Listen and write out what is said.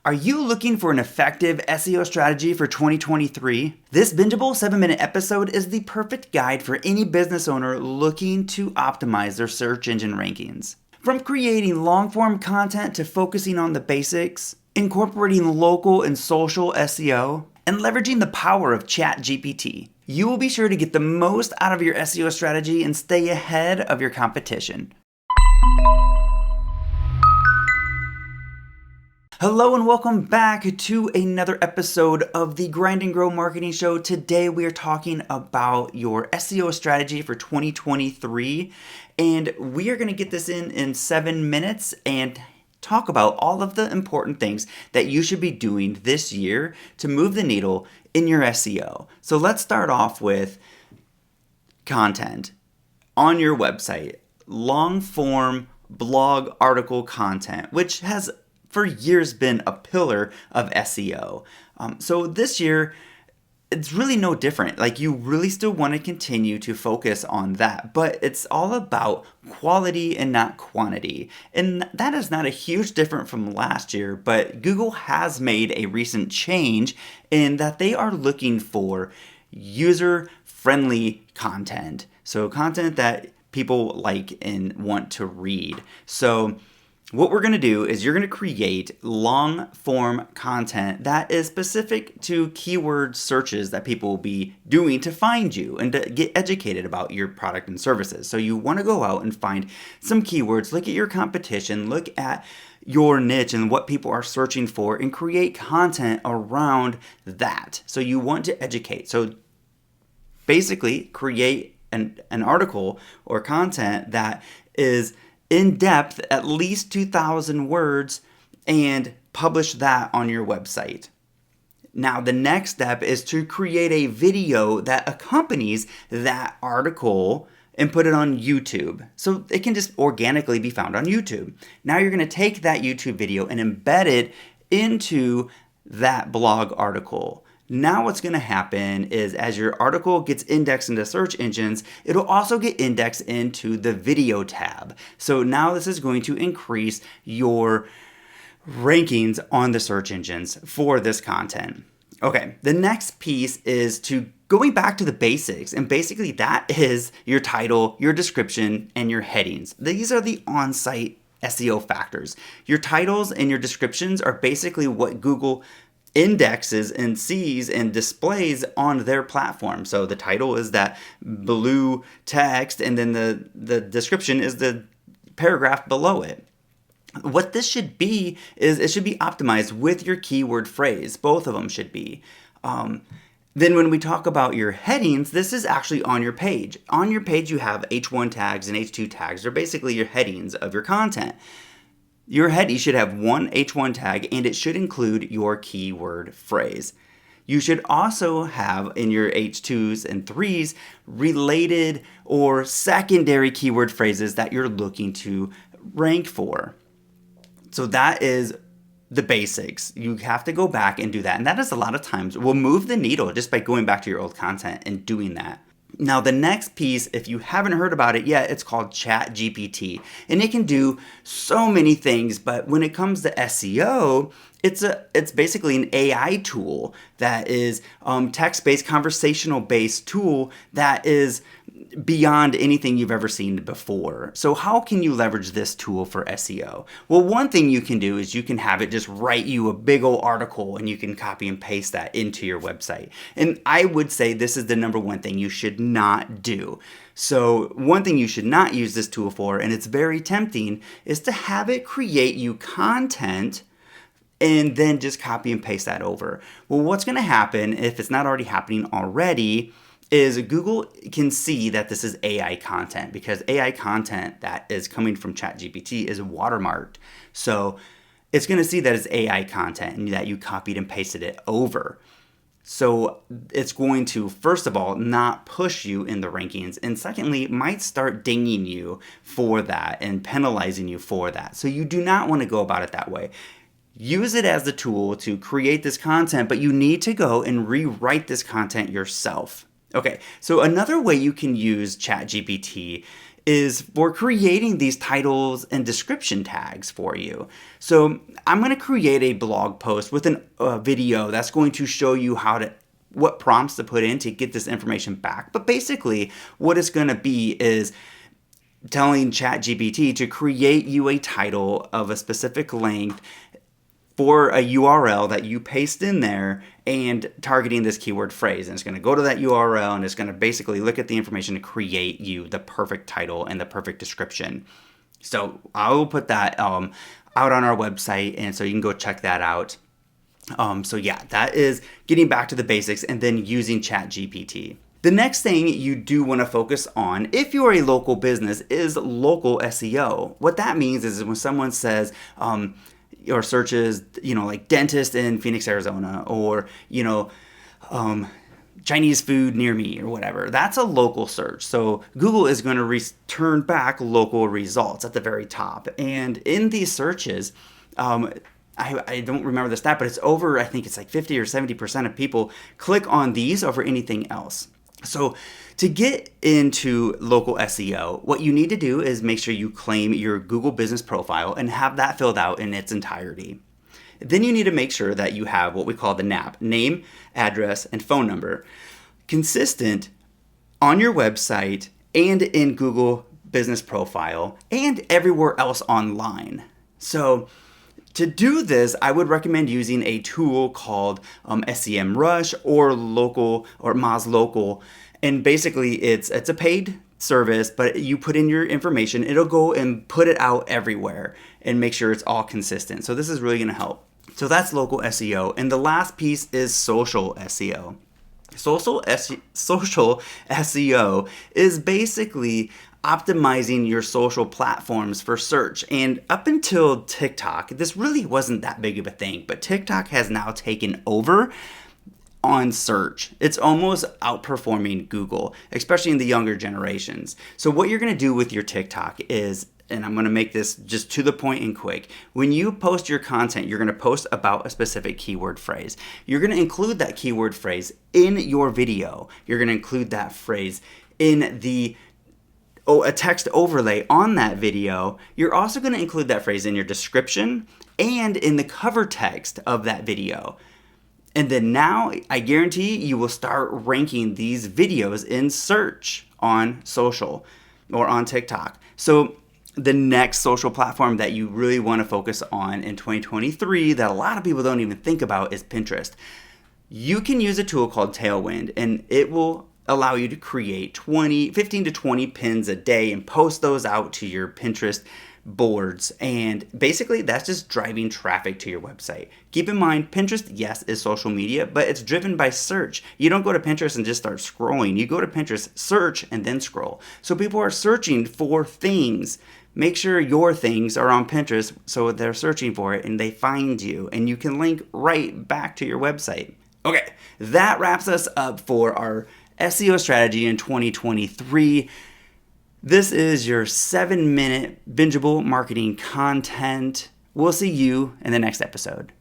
Are you looking for an effective SEO strategy for 2023? This bingeable 7-minute episode is the perfect guide for any business owner looking to optimize their search engine rankings. From creating long-form content to focusing on the basics, incorporating local and social SEO, and leveraging the power of Chat GPT, you will be sure to get the most out of your SEO strategy and stay ahead of your competition. Hello and welcome back to another episode of the Grind and Grow Marketing Show. Today we are talking about your SEO strategy for 2023, and we are going to get this in 7 minutes and talk about all of the important things that you should be doing this year to move the needle in your SEO. So let's start off with content on your website, long form blog article content, which has for years been a pillar of SEO. So this year, it's really no different. Like, you really still want to continue to focus on that, but it's all about quality and not quantity. And that is not a huge difference from last year, but Google has made a recent change in that they are looking for user-friendly content. So content that people like and want to read. So what we're going to do is you're going to create long form content that is specific to keyword searches that people will be doing to find you and to get educated about your product and services. So you want to go out and find some keywords, look at your competition, look at your niche and what people are searching for, and create content around that. So you want to educate. So basically create an article or content that is in depth, at least 2,000 words, and publish that on your website. Now, the next step is to create a video that accompanies that article and put it on YouTube. So it can just organically be found on YouTube. Now you're going to take that YouTube video and embed it into that blog article. Now what's going to happen is as your article gets indexed into search engines, it'll also get indexed into the video tab. So now this is going to increase your rankings on the search engines for this content. Okay, the next piece is to going back to the basics, and basically that is your title, your description, and your headings. These are the on-site SEO factors. Your titles and your descriptions are basically what Google indexes and sees and displays on their platform. So the title is that blue text, and then the description is the paragraph below it. What this should be is it should be optimized with your keyword phrase. Both of them should be. Then when we talk about your headings, this is actually on your page. On your page you have H1 tags and H2 tags. They're basically your headings of your content. Your heading should have one H1 tag, and it should include your keyword phrase. You should also have in your H2s and 3s related or secondary keyword phrases that you're looking to rank for. So that is the basics. You have to go back and do that. And that is a lot of times will move the needle just by going back to your old content and doing that. Now, the next piece, if you haven't heard about it yet, it's called Chat GPT, and it can do so many things. But when it comes to SEO, it's basically an AI tool that is text-based, conversational-based tool that is beyond anything you've ever seen before. So how can you leverage this tool for SEO? Well, one thing you can do is you can have it just write you a big old article, and you can copy and paste that into your website. And I would say this is the number one thing you should not do. So one thing you should not use this tool for, and it's very tempting, is to have it create you content and then just copy and paste that over. Well, what's going to happen, if it's not already happening already, is Google can see that this is AI content, because AI content that is coming from Chat GPT is watermarked. So it's going to see that it's AI content and that you copied and pasted it over. So it's going to, first of all, not push you in the rankings, and secondly, it might start dinging you for that and penalizing you for that. So you do not want to go about it that way. Use it as the tool to create this content, but you need to go and rewrite this content yourself. Okay, so another way you can use Chat GPT is for creating these titles and description tags for you. So I'm going to create a blog post with a video that's going to show you what prompts to put in to get this information back. But basically what it's going to be is telling Chat GPT to create you a title of a specific length for a URL that you paste in there and targeting this keyword phrase. And it's going to go to that URL and it's going to basically look at the information to create you the perfect title and the perfect description. So I will put that out on our website, and so you can go check that out. So yeah, that is getting back to the basics and then using Chat GPT. The next thing you do want to focus on, if you're a local business, is local SEO. What that means is when someone says, or searches, like dentist in Phoenix, Arizona, or, Chinese food near me or whatever, that's a local search. So Google is going to return back local results at the very top. And in these searches, I don't remember the stat, but it's over, I think it's like 50 or 70% of people click on these over anything else. So to get into local SEO, what you need to do is make sure you claim your Google business profile and have that filled out in its entirety. Then you need to make sure that you have what we call the NAP, name, address, and phone number, consistent on your website and in Google business profile and everywhere else online. So to do this, I would recommend using a tool called SEMrush or Moz Local. And basically it's a paid service, but you put in your information, it'll go and put it out everywhere and make sure it's all consistent. So this is really going to help. So that's local SEO. And the last piece is social SEO. Social SEO is basically optimizing your social platforms for search. And up until TikTok, this really wasn't that big of a thing, but TikTok has now taken over on search. It's almost outperforming Google, especially in the younger generations. So what you're going to do with your TikTok is, and I'm going to make this just to the point and quick, when you post your content, you're going to post about a specific keyword phrase. You're going to include that keyword phrase in your video. You're going to include that phrase in a text overlay on that video. You're also going to include that phrase in your description and in the cover text of that video. And then now I guarantee you will start ranking these videos in search on social or on TikTok. So the next social platform that you really want to focus on in 2023 that a lot of people don't even think about is Pinterest. You can use a tool called Tailwind, and it will allow you to create 15 to 20 pins a day and post those out to your Pinterest boards. And basically that's just driving traffic to your website. Keep in mind, Pinterest, yes, is social media, but it's driven by search. You don't go to Pinterest and just start scrolling. You go to Pinterest, search, and then scroll. So people are searching for things. Make sure your things are on Pinterest so they're searching for it and they find you, and you can link right back to your website. Okay, that wraps us up for our SEO strategy in 2023. This is your 7-minute bingeable marketing content. We'll see you in the next episode.